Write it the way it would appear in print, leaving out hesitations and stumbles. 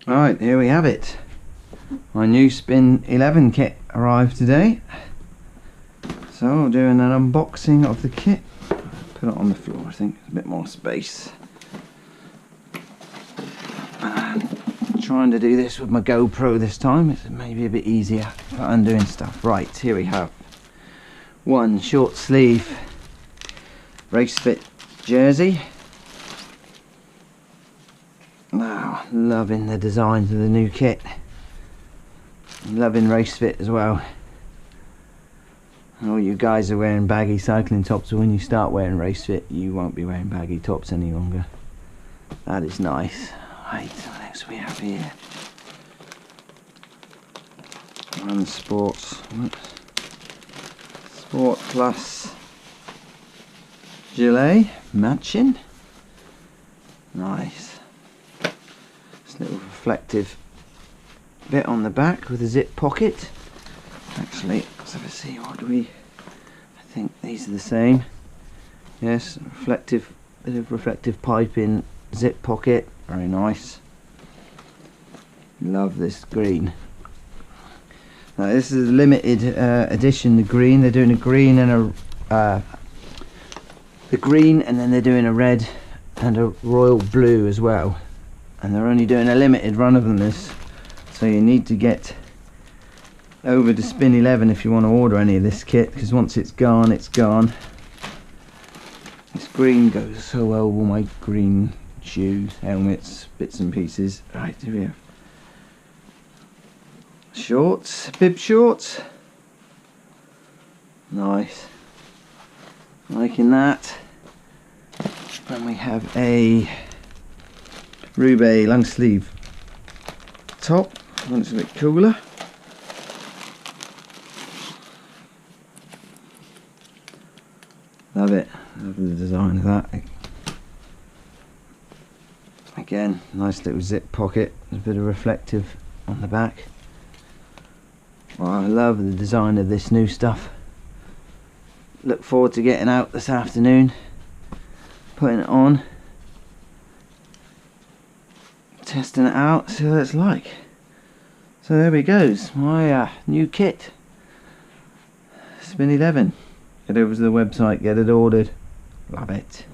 Right, here we have it. My new Spin 11 kit arrived today. So doing an unboxing of the kit. Put it on the floor, I think, a bit more space. And trying to do this with my GoPro this time. It's maybe a bit easier for undoing stuff. Right, here we have one short sleeve race fit jersey. Wow, loving the designs of the new kit. Loving race fit as well. All you guys are wearing baggy cycling tops, so when you start wearing race fit you won't be wearing baggy tops any longer. That is nice. Right, what else we have here? Run Sports. Sport Plus gilet matching. Nice. This little reflective bit on the back with a zip pocket. Actually, let's have a see, what do we... I think these are the same. Yes, reflective, bit of reflective piping, zip pocket, very nice. Love this green. Now this is a limited edition, the green. They're doing a green and a... the green, and then they're doing a red and a royal blue as well. And they're only doing a limited run of them, this. So you need to get over to Spin 11 if you want to order any of this kit, because once it's gone, it's gone. This green goes so well with all my green shoes, helmets, bits and pieces. Right, here we have shorts, bib shorts. Nice, liking that. And we have a Roubaix long sleeve top. Looks a bit cooler. Love it. Love the design of that. Again, nice little zip pocket. A bit of reflective on the back. Well, I love the design of this new stuff. Look forward to getting out this afternoon, putting it on, testing it out, see what it's like. So there we goes, my new kit, Spin 11. Get over to the website, get it ordered. Love it.